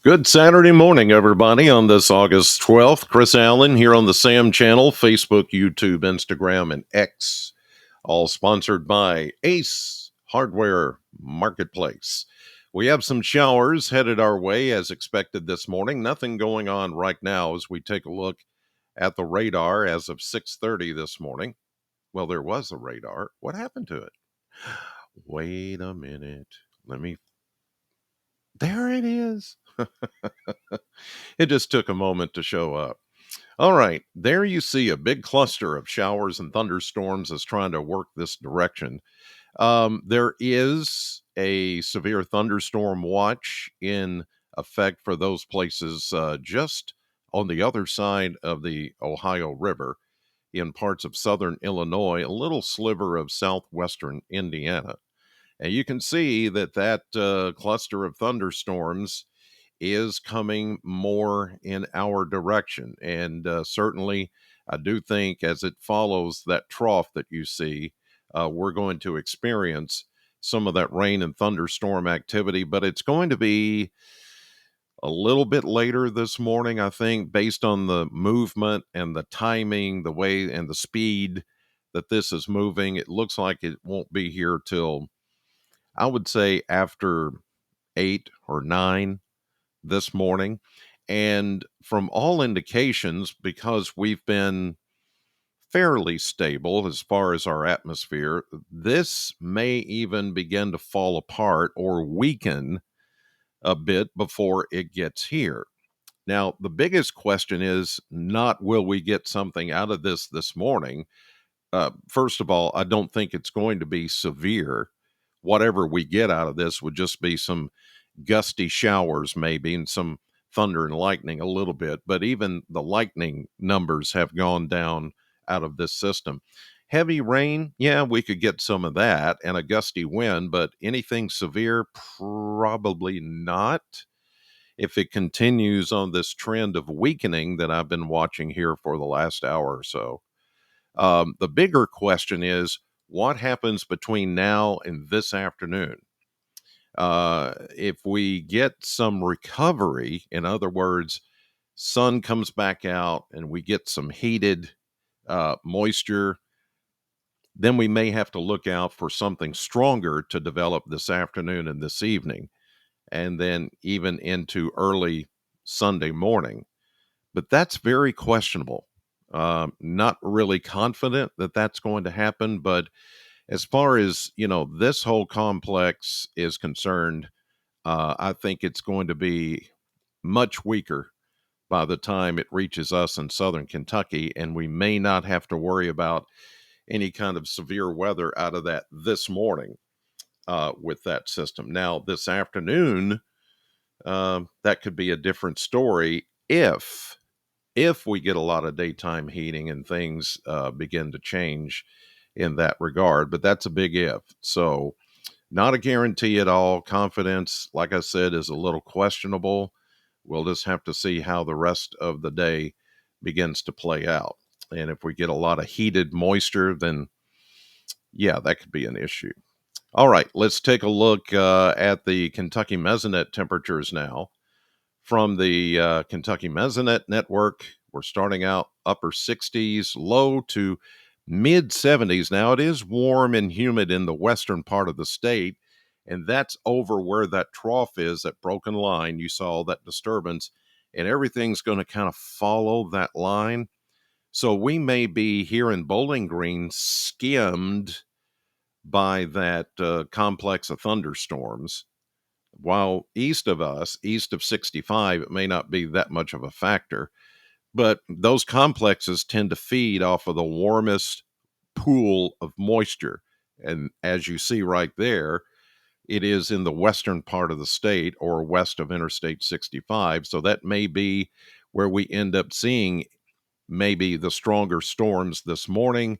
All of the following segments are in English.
Good Saturday morning, everybody, on this August 12th. Chris Allen here on the SAM channel, Facebook, YouTube, Instagram, and X, all sponsored by Ace Hardware Marketplace. We have some showers headed our way as expected this morning. Nothing going on right now as we take a look at the radar as of 6:30 this morning. Well, there was a radar. What happened to it? Wait a minute. There it is. It just took a moment to show up. All right, there you see a big cluster of showers and thunderstorms is trying to work this direction. There is a severe thunderstorm watch in effect for those places just on the other side of the Ohio River in parts of southern Illinois, a little sliver of southwestern Indiana. And you can see that cluster of thunderstorms is coming more in our direction. And certainly, I do think as it follows that trough that you see, we're going to experience some of that rain and thunderstorm activity, but it's going to be a little bit later this morning, I think, based on the movement and the timing, the way and the speed that this is moving. It looks like it won't be here till, I would say, after 8 or 9 this morning. And from all indications, because we've been fairly stable as far as our atmosphere, this may even begin to fall apart or weaken a bit before it gets here. Now, the biggest question is not will we get something out of this morning? First of all, I don't think it's going to be severe. Whatever we get out of this would just be some gusty showers, maybe, and some thunder and lightning a little bit. But even the lightning numbers have gone down out of this system. Heavy rain, yeah, we could get some of that and a gusty wind, but anything severe, probably not. If it continues on this trend of weakening that I've been watching here for the last hour or so. The bigger question is what happens between now and this afternoon? If we get some recovery, in other words, sun comes back out and we get some heated moisture, then we may have to look out for something stronger to develop this afternoon and this evening, and then even into early Sunday morning. But that's very questionable. Not really confident that that's going to happen, but as far as this whole complex is concerned, I think it's going to be much weaker by the time it reaches us in southern Kentucky, and we may not have to worry about any kind of severe weather out of that this morning with that system. Now, this afternoon, that could be a different story if we get a lot of daytime heating and things begin to change in that regard. But that's a big if. So, not a guarantee at all. Confidence, like I said, is a little questionable. We'll just have to see how the rest of the day begins to play out. And if we get a lot of heated moisture, then yeah, that could be an issue. All right, let's take a look at the Kentucky Mesonet temperatures now. From the Kentucky Mesonet network, we're starting out upper 60s, low to mid 70s. Now, it is warm and humid in the western part of the state, and that's over where that trough is, that broken line. You saw that disturbance, and everything's going to kind of follow that line. So we may be here in Bowling Green skimmed by that complex of thunderstorms. While east of us, east of 65, it may not be that much of a factor, but those complexes tend to feed off of the warmest pool of moisture. And as you see right there, it is in the western part of the state or west of Interstate 65. So that may be where we end up seeing maybe the stronger storms this morning.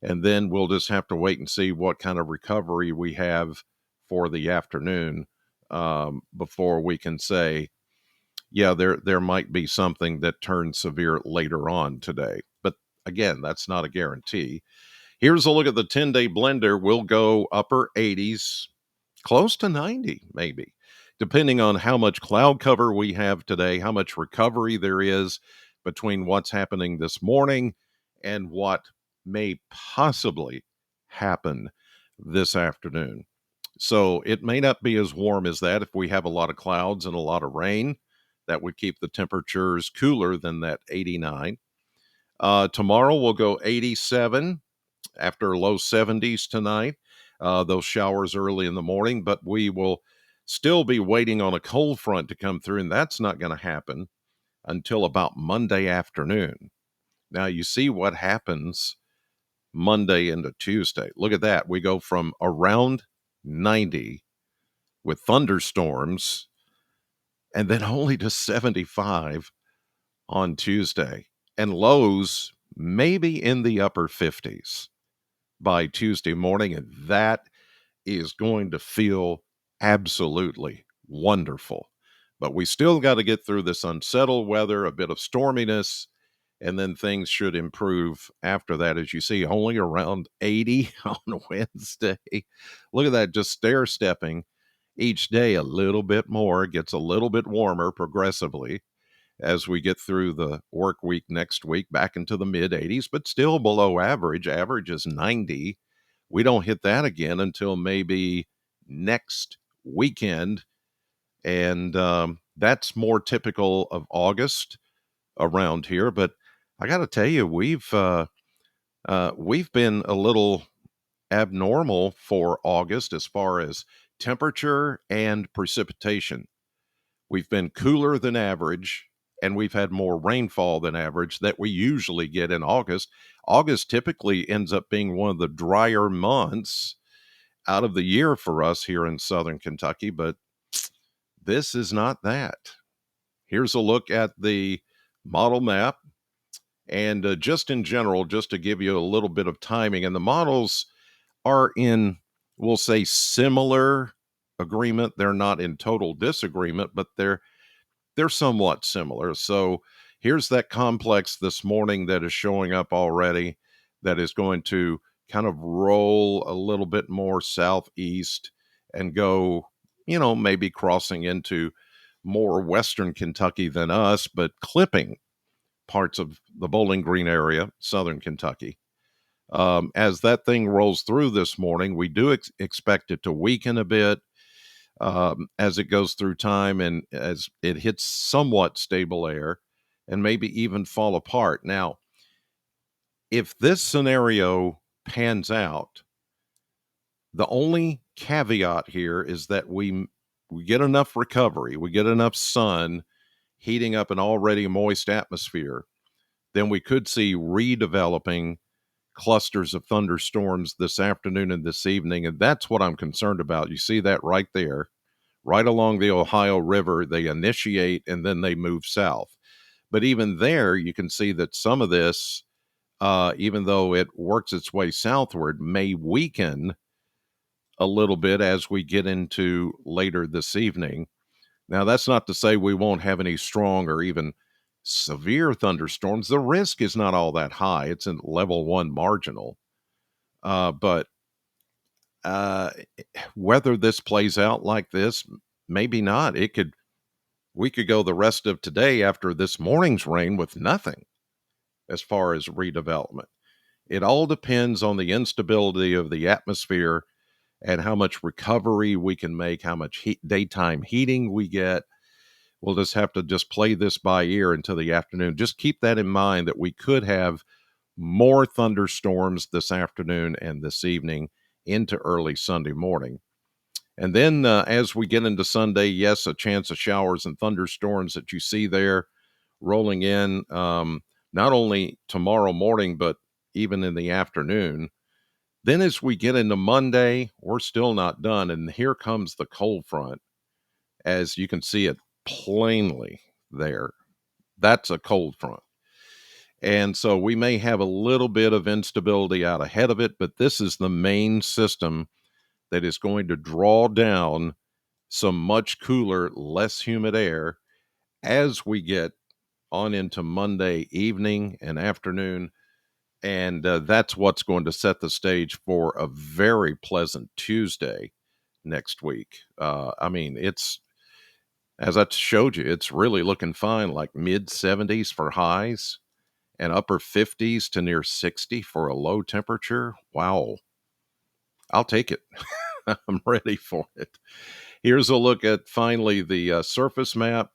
And then we'll just have to wait and see what kind of recovery we have for the afternoon before we can say, yeah, there might be something that turns severe later on today. But again, that's not a guarantee. Here's a look at the 10-day blender. We'll go upper 80s close to 90, maybe, depending on how much cloud cover we have today, how much recovery there is between what's happening this morning and what may possibly happen this afternoon. So it may not be as warm as that if we have a lot of clouds and a lot of rain. That would keep the temperatures cooler than that 89. Tomorrow we'll go 87 after low 70s tonight. Those showers early in the morning, but we will still be waiting on a cold front to come through, and that's not going to happen until about Monday afternoon. Now, you see what happens Monday into Tuesday. Look at that. We go from around 90 with thunderstorms and then only to 75 on Tuesday, and lows maybe in the upper 50s by Tuesday morning. And that is going to feel absolutely wonderful. But we still got to get through this unsettled weather, a bit of storminess, and then things should improve after that. As you see, only around 80 on Wednesday. Look at that, just stair stepping each day a little bit more. It gets a little bit warmer progressively as we get through the work week next week, back into the mid 80s, but still below average. Average is 90. We don't hit that again until maybe next weekend. And that's more typical of August around here. But I got to tell you, we've been a little abnormal for August as far as temperature and precipitation. We've been cooler than average, and we've had more rainfall than average that we usually get in August. August typically ends up being one of the drier months out of the year for us here in Southern Kentucky, but this is not that. Here's a look at the model map. And just in general, just to give you a little bit of timing, and the models are in, we'll say, similar agreement. They're not in total disagreement, but they're somewhat similar. So here's that complex this morning that is showing up already, that is going to kind of roll a little bit more southeast and go, maybe crossing into more western Kentucky than us, but clipping parts of the Bowling Green area, southern Kentucky. As that thing rolls through this morning, we do expect it to weaken a bit as it goes through time and as it hits somewhat stable air and maybe even fall apart. Now, if this scenario pans out, the only caveat here is that we get enough recovery, we get enough sun heating up an already moist atmosphere, then we could see redeveloping clusters of thunderstorms this afternoon and this evening. And that's what I'm concerned about. You see that right there, right along the Ohio River. They initiate and then they move south. But even there, you can see that some of this, even though it works its way southward, may weaken a little bit as we get into later this evening. Now, that's not to say we won't have any strong or even severe thunderstorms. The risk is not all that high. It's in level 1 marginal. But whether this plays out like this, maybe not. We could go the rest of today after this morning's rain with nothing as far as redevelopment. It all depends on the instability of the atmosphere and how much recovery we can make, how much daytime heating we get. We'll just have to just play this by ear until the afternoon. Just keep that in mind that we could have more thunderstorms this afternoon and this evening into early Sunday morning. And then as we get into Sunday, yes, a chance of showers and thunderstorms that you see there rolling in, not only tomorrow morning, but even in the afternoon. Then as we get into Monday, we're still not done. And here comes the cold front, as you can see it plainly there. That's a cold front. And so we may have a little bit of instability out ahead of it, but this is the main system that is going to draw down some much cooler, less humid air as we get on into Monday evening and afternoon. And that's what's going to set the stage for a very pleasant Tuesday next week. I mean, it's as I showed you, it's really looking fine, like mid 70s for highs and upper 50s to near 60 for a low temperature. Wow, I'll take it. I'm ready for it. Here's a look at finally the surface map.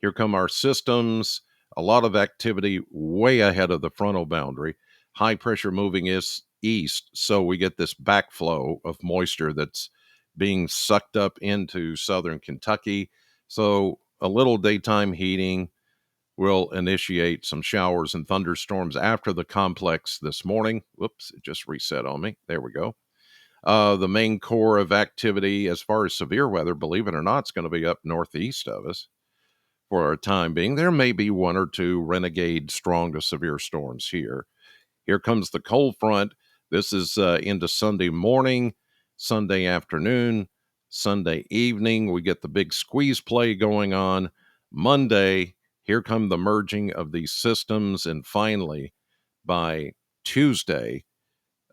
Here come our systems. A lot of activity way ahead of the frontal boundary. High pressure moving is east, so we get this backflow of moisture that's being sucked up into southern Kentucky. So a little daytime heating will initiate some showers and thunderstorms after the complex this morning. Whoops, it just reset on me. There we go. The main core of activity, as far as severe weather, believe it or not, is going to be up northeast of us for a time being. There may be one or two renegade strong to severe storms here. Here comes the cold front. This is into Sunday morning, Sunday afternoon, Sunday evening. We get the big squeeze play going on. Monday, here come the merging of these systems. And finally, by Tuesday,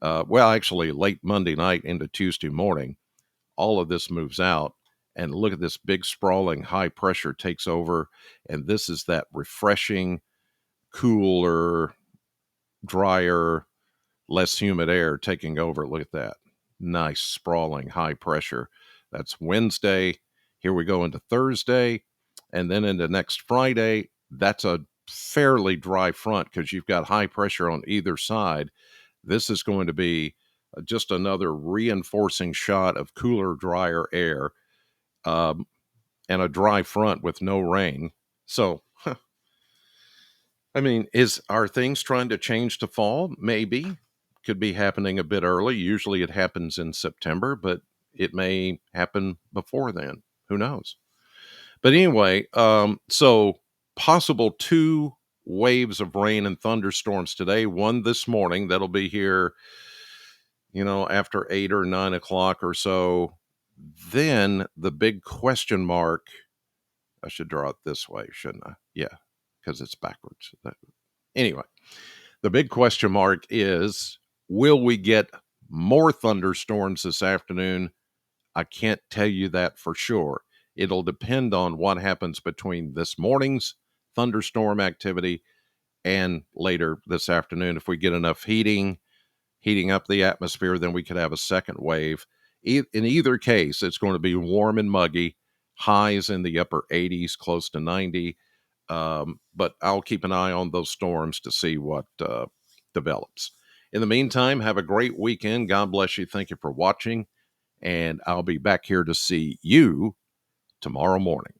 well, actually, late Monday night into Tuesday morning, all of this moves out. And look at this big sprawling high pressure takes over. And this is that refreshing, cooler, drier, less humid air taking over. Look at that. Nice sprawling high pressure. That's Wednesday. Here we go into Thursday. And then into next Friday, that's a fairly dry front because you've got high pressure on either side. This is going to be just another reinforcing shot of cooler, drier air, um, and a dry front with no rain. So, I mean, are things trying to change to fall? Maybe. Could be happening a bit early. Usually it happens in September, but it may happen before then. Who knows? But anyway, so possible two waves of rain and thunderstorms today. One this morning that'll be here, after 8 or 9 o'clock or so. Then the big question mark. I should draw it this way, shouldn't I? Yeah, because it's backwards. Anyway, the big question mark is, will we get more thunderstorms this afternoon? I can't tell you that for sure. It'll depend on what happens between this morning's thunderstorm activity and later this afternoon. If we get enough heating up the atmosphere, then we could have a second wave. In either case, it's going to be warm and muggy, highs in the upper 80s, close to 90. But I'll keep an eye on those storms to see what develops. In the meantime, have a great weekend. God bless you. Thank you for watching. And I'll be back here to see you tomorrow morning.